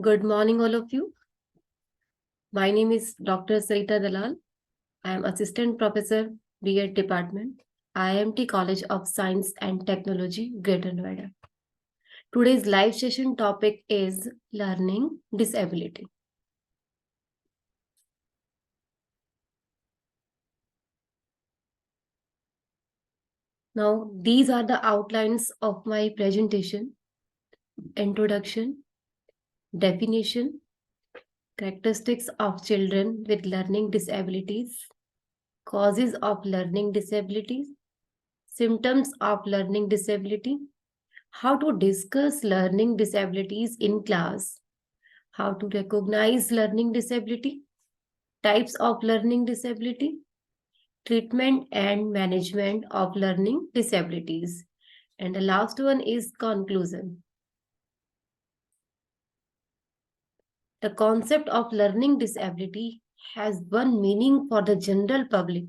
Good morning, all of you. My name is Dr. Sarita Dalal. I am Assistant Professor, B.Ed Department, IIMT College of Science and Technology, Greater Noida. Today's live session topic is learning disability. Now, these are the outlines of my presentation: introduction, definition, characteristics of children with learning disabilities, causes of learning disabilities, symptoms of learning disability, how to discuss learning disabilities in class, how to recognize learning disability, types of learning disability, treatment and management of learning disabilities. And the last one is conclusion. The concept of learning disability has one meaning for the general public,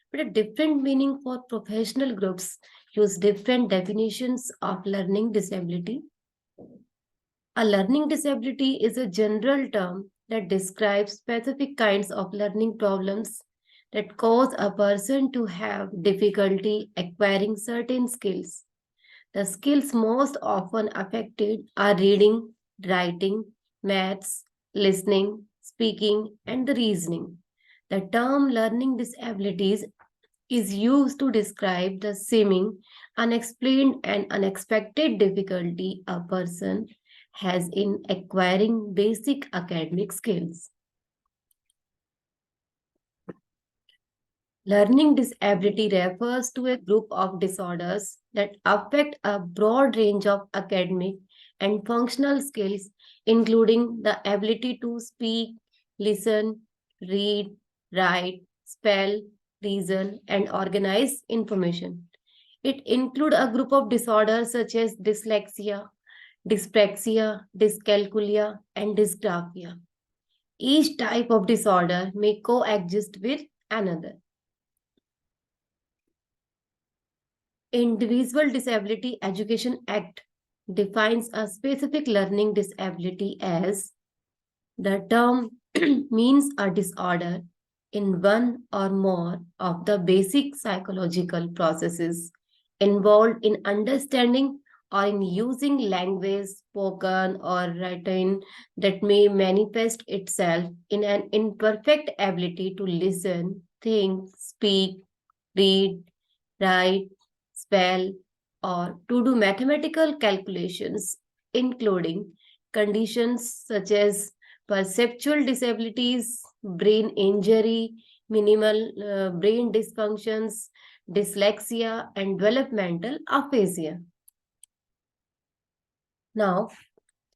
but a different meaning for professional groups use different definitions of learning disability. A learning disability is a general term that describes specific kinds of learning problems that cause a person to have difficulty acquiring certain skills. The skills most often affected are reading, writing, maths, listening, speaking, and the reasoning. The term learning disabilities is used to describe the seeming, unexplained, and unexpected difficulty a person has in acquiring basic academic skills. Learning disability refers to a group of disorders that affect a broad range of academic and functional skills, including the ability to speak, listen, read, write, spell, reason, and organize information. It includes a group of disorders such as dyslexia, dyspraxia, dyscalculia, and dysgraphia. Each type of disorder may coexist with another. Individual Disability Education Act defines a specific learning disability as the term means a disorder in one or more of the basic psychological processes involved in understanding or in using language spoken or written that may manifest itself in an imperfect ability to listen, think, speak, read, write, spell, or to do mathematical calculations, including conditions such as perceptual disabilities, brain injury, minimal brain dysfunctions, dyslexia, and developmental aphasia. Now,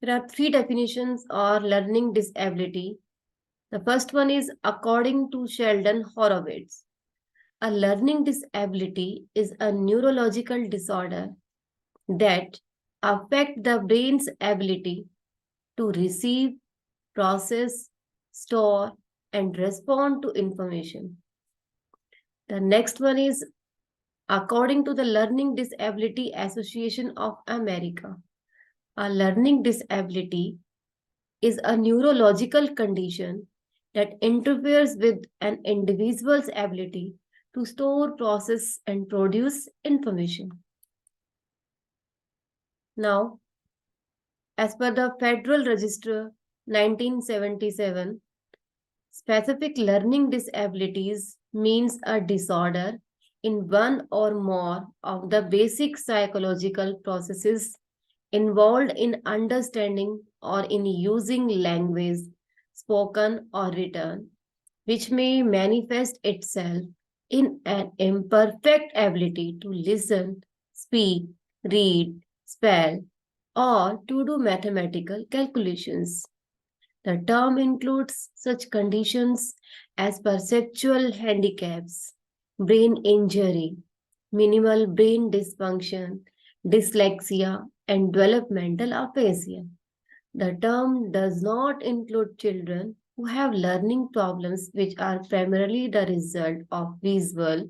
there are three definitions of learning disability. The first one is according to Sheldon Horowitz. A learning disability is a neurological disorder that affect the brain's ability to receive, process, store, and respond to information. The next one is according to the Learning Disability Association of America. A learning disability is a neurological condition that interferes with an individual's ability to store, process, and produce information. Now, as per the Federal Register 1977, specific learning disabilities means a disorder in one or more of the basic psychological processes involved in understanding or in using language, spoken or written, which may manifest itself in an imperfect ability to listen, speak, read, spell, or to do mathematical calculations. The term includes such conditions as perceptual handicaps, brain injury, minimal brain dysfunction, dyslexia, and developmental aphasia. The term does not include children who have learning problems which are primarily the result of visual,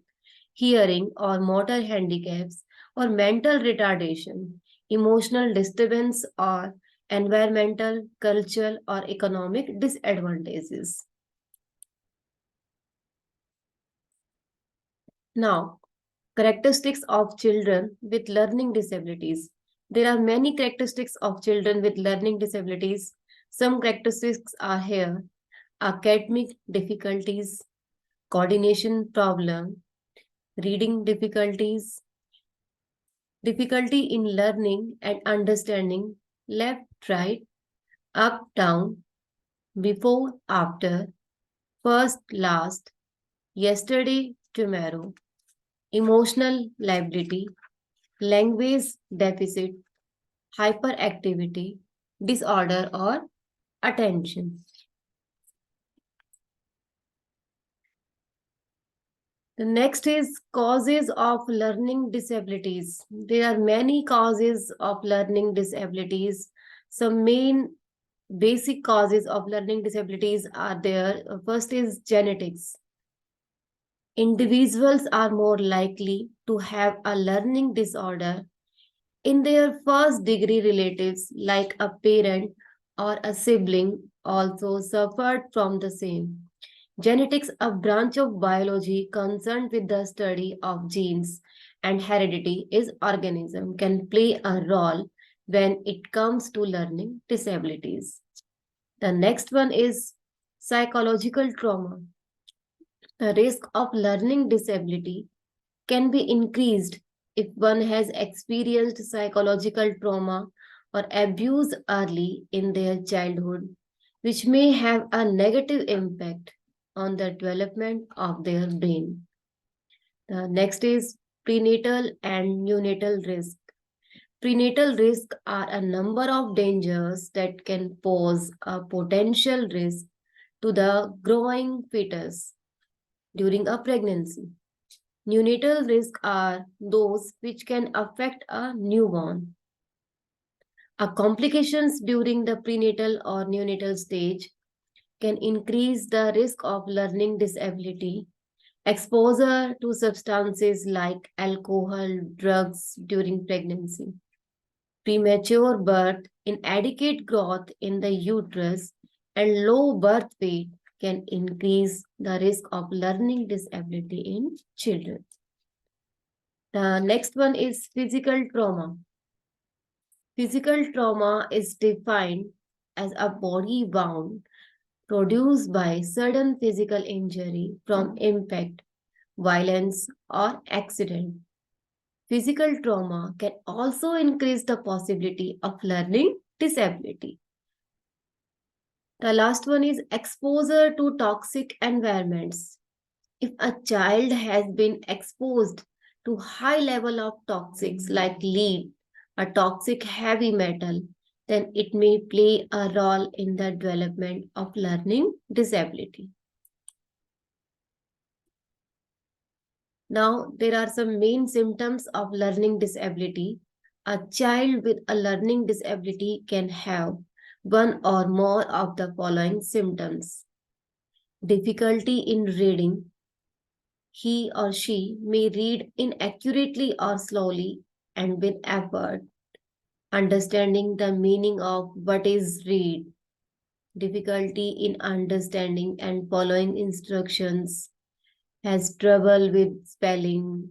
hearing, or motor handicaps, or mental retardation, emotional disturbance, or environmental, cultural, or economic disadvantages. Now, characteristics of children with learning disabilities. There are many characteristics of children with learning disabilities. Some characteristics are here: academic difficulties, coordination problem, reading difficulties, difficulty in learning and understanding, left, right, up, down, before, after, first, last, yesterday, tomorrow, emotional liability, language deficit, hyperactivity, disorder, or attention. The next is causes of learning disabilities. There are many causes of learning disabilities. Some main basic causes of learning disabilities are there. First is genetics. Individuals are more likely to have a learning disorder in their first degree relatives, like a parent or a sibling, also suffered from the same. Genetics, a branch of biology concerned with the study of genes and heredity, is organism can play a role when it comes to learning disabilities. The next one is psychological trauma. The risk of learning disability can be increased if one has experienced psychological trauma or abuse early in their childhood, which may have a negative impact on the development of their brain. The next is prenatal and neonatal risk. Prenatal risk are a number of dangers that can pose a potential risk to the growing fetus during a pregnancy. Neonatal risks are those which can affect a newborn. Complications during the prenatal or neonatal stage can increase the risk of learning disability. Exposure to substances like alcohol, drugs during pregnancy. Premature birth, inadequate growth in the uterus, and low birth weight can increase the risk of learning disability in children. The next one is physical trauma. Physical trauma is defined as a body wound produced by sudden physical injury from impact, violence, or accident. Physical trauma can also increase the possibility of learning disability. The last one is exposure to toxic environments. If a child has been exposed to high level of toxics like lead, a toxic heavy metal, then it may play a role in the development of learning disability. Now, there are some main symptoms of learning disability. A child with a learning disability can have one or more of the following symptoms: difficulty in reading. He or she may read inaccurately or slowly and with effort. Understanding the meaning of what is read. Difficulty in understanding and following instructions. Has trouble with spelling.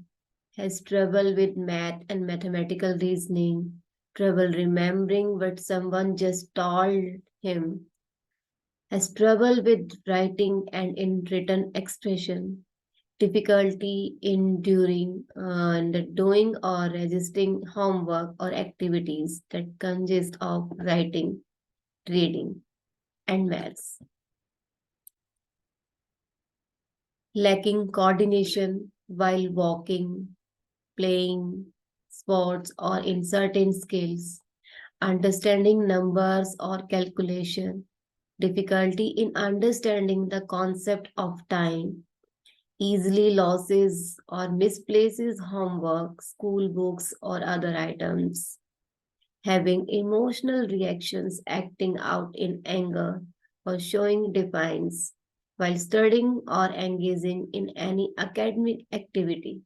Has trouble with math and mathematical reasoning. Trouble remembering what someone just told him. Has trouble with writing and in written expression. Difficulty in doing and doing or resisting homework or activities that consist of writing, reading, and maths. Lacking coordination while walking, playing, sports, or in certain skills. Understanding numbers or calculation. Difficulty in understanding the concept of time. Easily loses or misplaces homework, school books, or other items. Having emotional reactions, acting out in anger, or showing defiance while studying or engaging in any academic activity.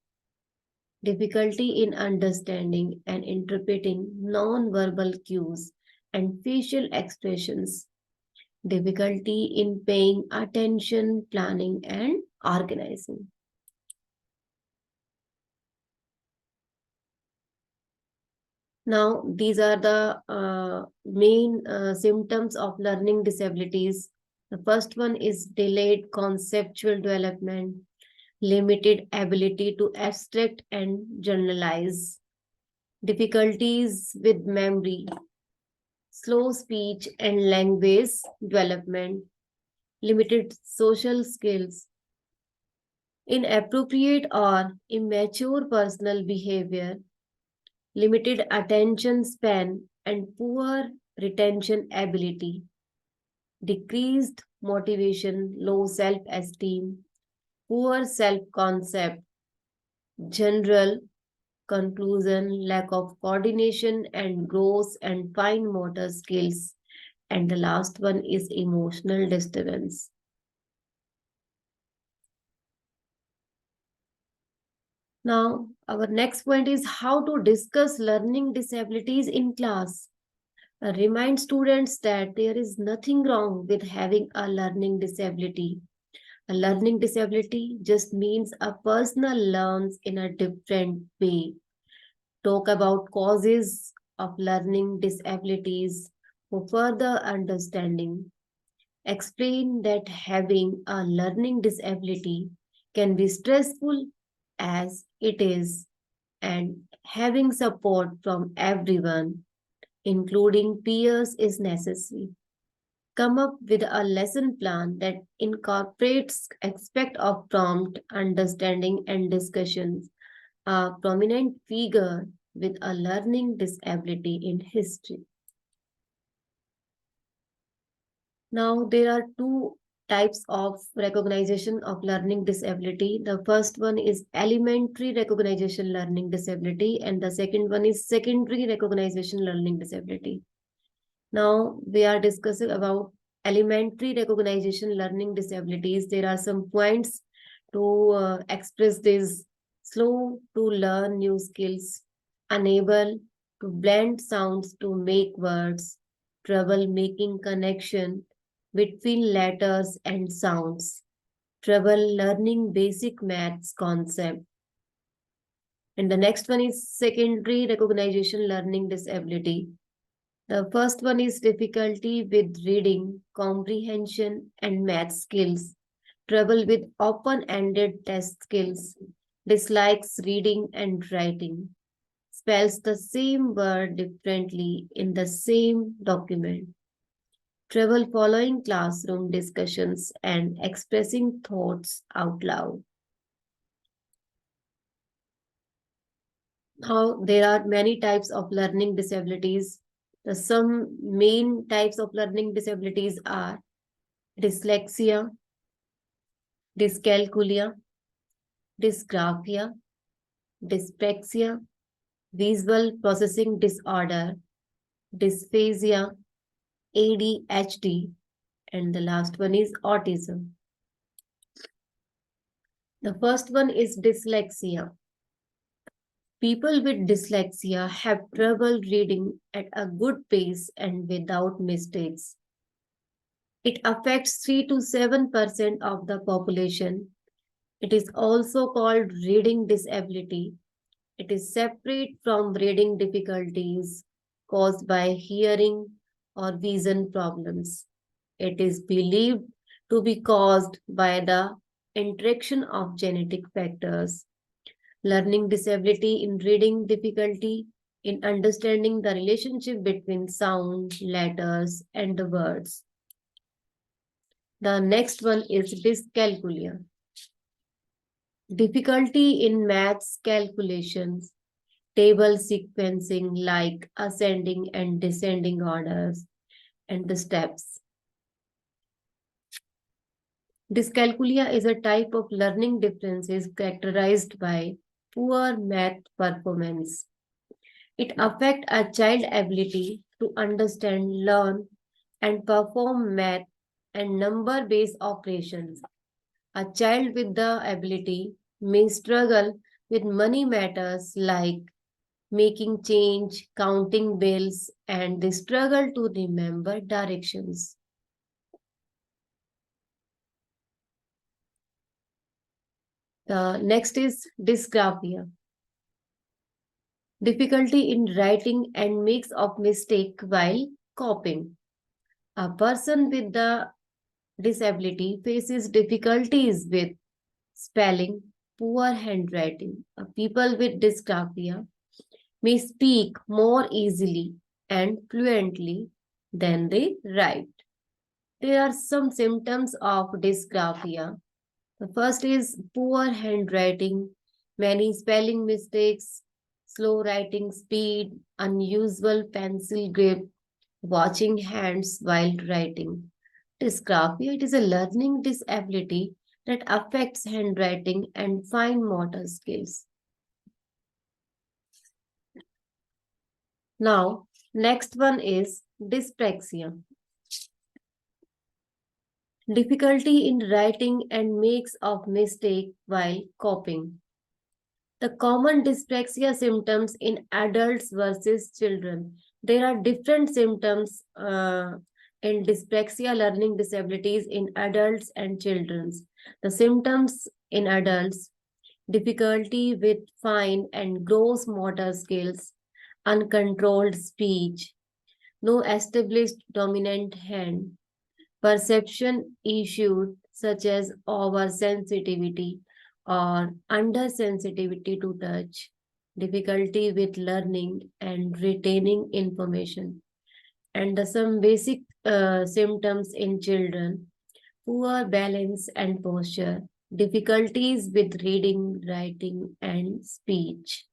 Difficulty in understanding and interpreting non-verbal cues and facial expressions, difficulty in paying attention, planning, and organizing. Now, these are the main symptoms of learning disabilities. The first one is delayed conceptual development, limited ability to abstract and generalize, difficulties with memory, slow speech and language development, limited social skills, inappropriate or immature personal behavior, limited attention span, and poor retention ability, decreased motivation, low self esteem, poor self concept, general conclusion, lack of coordination and gross and fine motor skills. And the last one is emotional disturbance. Now, our next point is how to discuss learning disabilities in class. Remind students that there is nothing wrong with having a learning disability. A learning disability just means a person learns in a different way. Talk about causes of learning disabilities for further understanding. Explain that having a learning disability can be stressful as it is, and having support from everyone, including peers, is necessary. Come up with a lesson plan that incorporates aspect of prompt, understanding, and discussions. A prominent figure with a learning disability in history. Now, there are two types of recognition of learning disability. The first one is elementary recognition learning disability, and the second one is secondary recognition learning disability. Now, we are discussing about elementary recognition learning disabilities. There are some points to express this: slow to learn new skills, unable to blend sounds to make words, trouble making connection between letters and sounds, trouble learning basic maths concept. And the next one is secondary recognition learning disability. The first one is difficulty with reading, comprehension, and math skills, trouble with open-ended test skills, dislikes reading and writing, spells the same word differently in the same document, trouble following classroom discussions and expressing thoughts out loud. Now, there are many types of learning disabilities. Some main types of learning disabilities are dyslexia, dyscalculia, dysgraphia, dyspepsia, visual processing disorder, dysphasia, ADHD, and the last one is autism. The first one is dyslexia. People with dyslexia have trouble reading at a good pace and without mistakes. It affects 3 to 7% of the population. It is also called reading disability. It is separate from reading difficulties caused by hearing or vision problems. It is believed to be caused by the interaction of genetic factors. Learning disability in reading difficulty in understanding the relationship between sound, letters, and the words. The next one is dyscalculia. Difficulty in maths calculations, table sequencing like ascending and descending orders, and the steps. Dyscalculia is a type of learning differences characterized by poor math performance. It affects a child's ability to understand, learn, and perform math and number-based operations. A child with the ability may struggle with money matters like making change, counting bills, and the struggle to remember directions. The next is dysgraphia, difficulty in writing and makes of mistake while copying. A person with the disability faces difficulties with spelling, poor handwriting. People with dysgraphia may speak more easily and fluently than they write. There are some symptoms of dysgraphia. The first is poor handwriting, many spelling mistakes, slow writing speed, unusual pencil grip, watching hands while writing. Dysgraphia, it is a learning disability that affects handwriting and fine motor skills. Now, next one is dyspraxia, difficulty in writing and makes of mistake while copying. The common dyspraxia symptoms in adults versus children. There are different symptoms in dyspraxia learning disabilities in adults and children. The symptoms in adults: difficulty with fine and gross motor skills, uncontrolled speech, no established dominant hand, perception issues such as oversensitivity or undersensitivity to touch, difficulty with learning and retaining information, and some basic symptoms in children: poor balance and posture, difficulties with reading, writing, and speech.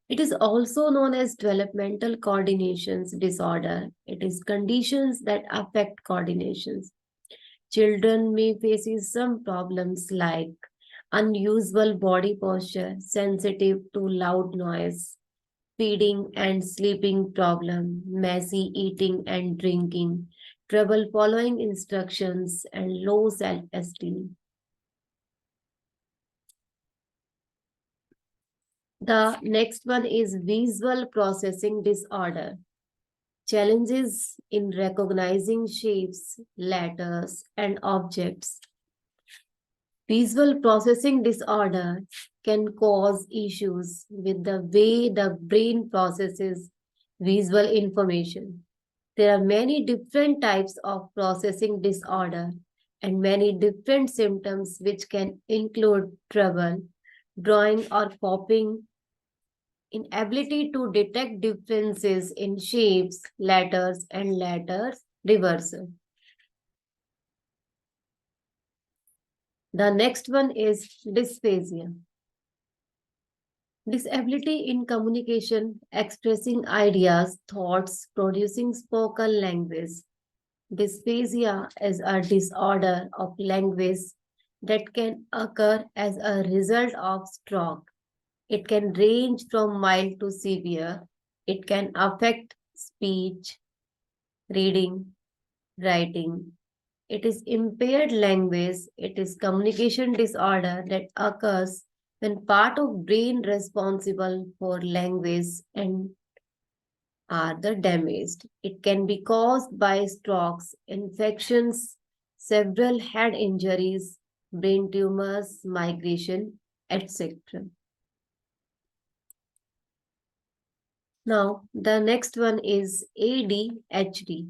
It is also known as developmental coordinations disorder. It is conditions that affect coordinations. Children may face some problems like unusual body posture, sensitive to loud noise, feeding and sleeping problem, messy eating and drinking, trouble following instructions, and low self-esteem. The next one is visual processing disorder. Challenges in recognizing shapes, letters, and objects. Visual processing disorder can cause issues with the way the brain processes visual information. There are many different types of processing disorder and many different symptoms which can include trouble drawing or copying, inability to detect differences in shapes, letters, and letters reversal. The next one is dysphasia. Disability in communication, expressing ideas, thoughts, producing spoken language. Dysphasia is a disorder of language that can occur as a result of stroke. It can range from mild to severe. It can affect speech, reading, writing. It is impaired language. It is communication disorder that occurs when part of brain responsible for language and are the damaged. It can be caused by strokes, infections, several head injuries, brain tumors, migration, etc. Now, the next one is ADHD.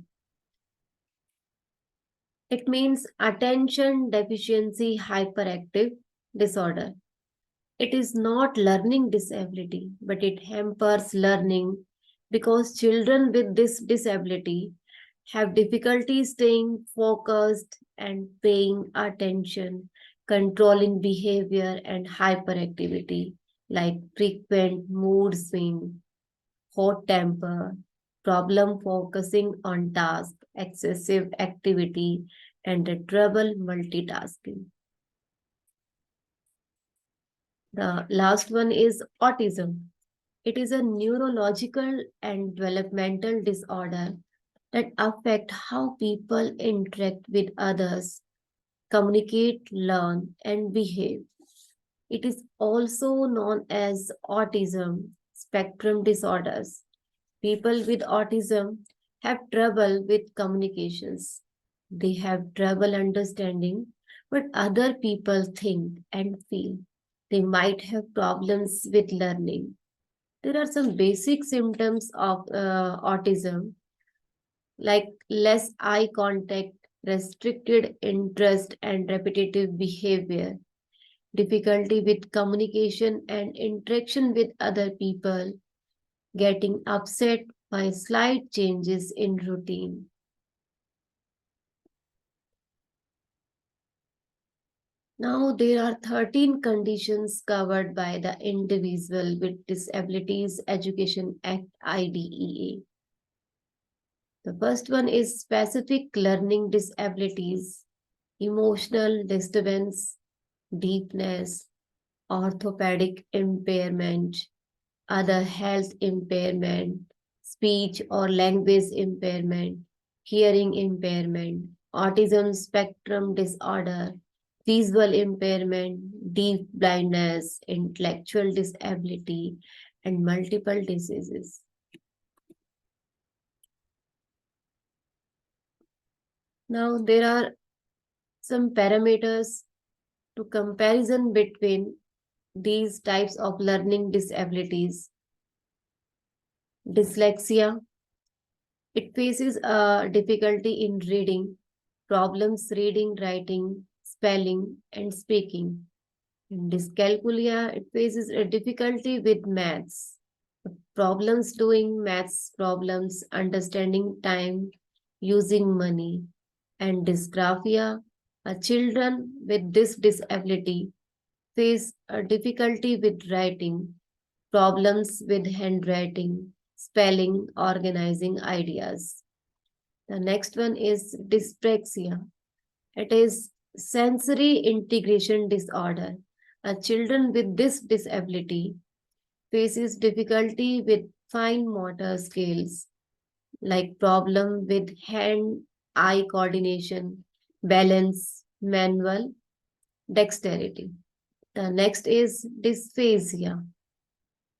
It means attention deficiency hyperactive disorder. It is not learning disability, but it hampers learning because children with this disability have difficulty staying focused and paying attention, controlling behavior and hyperactivity like frequent mood swing, hot temper, problem focusing on task, excessive activity, and the trouble multitasking. The last one is autism. It is a neurological and developmental disorder that affect how people interact with others, communicate, learn, and behave. It is also known as autism spectrum disorders. People with autism have trouble with communications. They have trouble understanding what other people think and feel. They might have problems with learning. There are some basic symptoms of autism like less eye contact, restricted interest, and repetitive behavior, difficulty with communication and interaction with other people, getting upset by slight changes in routine. Now, there are 13 conditions covered by the Individual with Disabilities Education Act IDEA. The first one is specific learning disabilities, emotional disturbance, deafness, orthopedic impairment, other health impairment, speech or language impairment, hearing impairment, autism spectrum disorder, visual impairment, deaf blindness, intellectual disability, and multiple diseases. Now, there are some parameters to comparison between these types of learning disabilities. Dyslexia, it faces a difficulty in reading, problems reading, writing, spelling, and speaking. In dyscalculia, it faces a difficulty with maths, problems doing maths problems, understanding time, using money. And dysgraphia, children with this disability face a difficulty with writing, problems with handwriting, spelling, organizing ideas. The next one is dyspraxia. It is sensory integration disorder. A children with this disability faces difficulty with fine motor skills, like problem with hand-eye coordination, balance, manual dexterity. The next is dysphasia.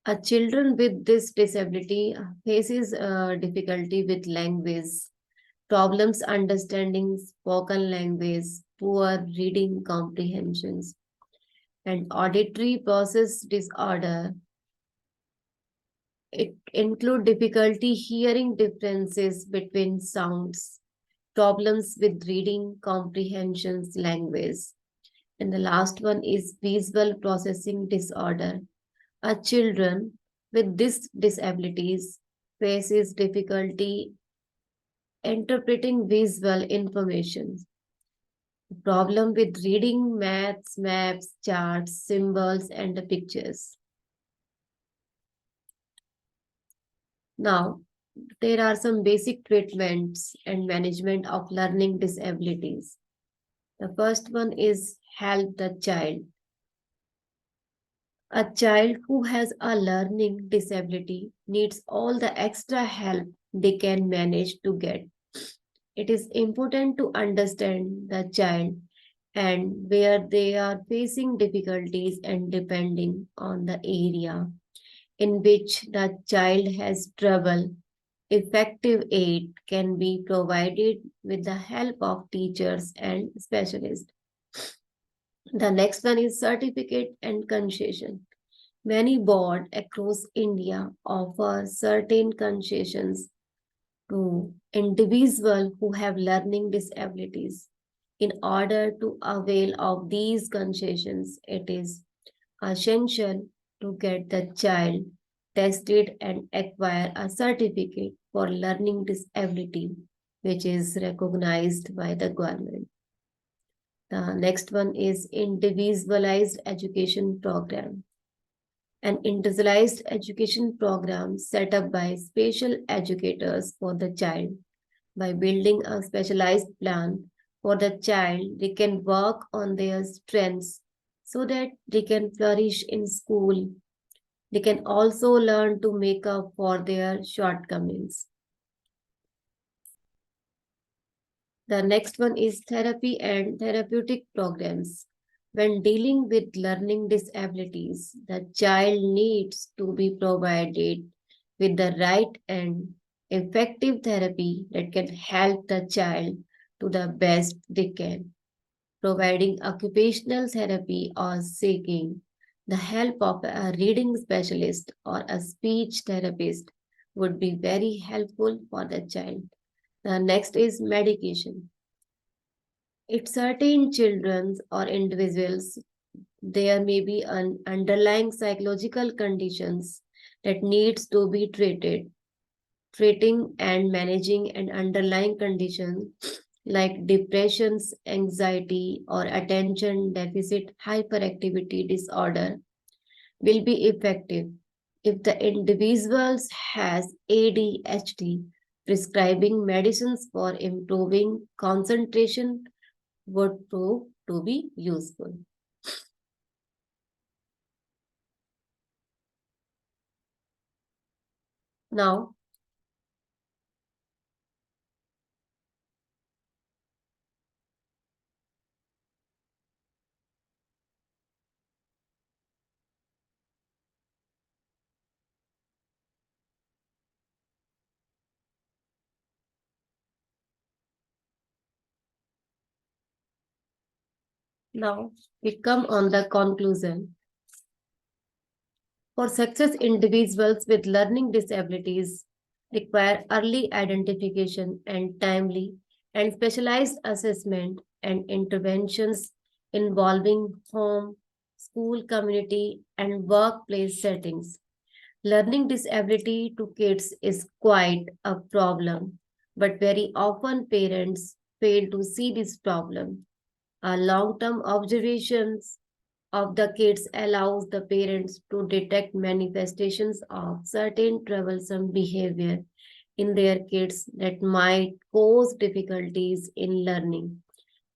A children with this disability faces difficulty with language, problems understanding spoken language, poor reading comprehensions, and auditory process disorder. It include difficulty hearing differences between sounds, problems with reading comprehensions language. And the last one is visual processing disorder. A children with these disabilities faces difficulty interpreting visual information, problem with reading maths, maps, charts, symbols, and the pictures. Now, there are some basic treatments and management of learning disabilities. The first one is help the child. A child who has a learning disability needs all the extra help they can manage to get. It is important to understand the child and where they are facing difficulties, and depending on the area in which the child has trouble, effective aid can be provided with the help of teachers and specialists. The next one is certificate and concession. Many boards across India offer certain concessions to individuals who have learning disabilities. In order to avail of these concessions, it is essential to get the child tested and acquire a certificate for learning disability, which is recognized by the government. The next one is individualized education program. An individualized education program set up by special educators for the child. By building a specialized plan for the child, they can work on their strengths so that they can flourish in school. They can also learn to make up for their shortcomings. The next one is therapy and therapeutic programs. When dealing with learning disabilities, the child needs to be provided with the right and effective therapy that can help the child to the best they can. Providing occupational therapy or seeking the help of a reading specialist or a speech therapist would be very helpful for the child. The next is medication. If certain children or individuals, there may be an underlying psychological conditions that needs to be treated. Treating and managing an underlying condition like depressions, anxiety, or attention deficit hyperactivity disorder will be effective. If the individual has ADHD, prescribing medicines for improving concentration would prove to be useful. Now, now we come on the conclusion. For success, individuals with learning disabilities require early identification and timely and specialized assessment and interventions involving home, school, community, and workplace settings. Learning disability to kids is quite a problem, but very often parents fail to see this problem. A long-term observations of the kids allows the parents to detect manifestations of certain troublesome behavior in their kids that might cause difficulties in learning.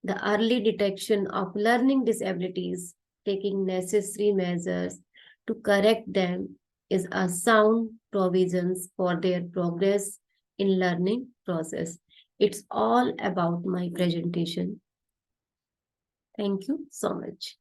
The early detection of learning disabilities, taking necessary measures to correct them, is a sound provisions for their progress in learning process. It's all about my presentation. Thank you so much.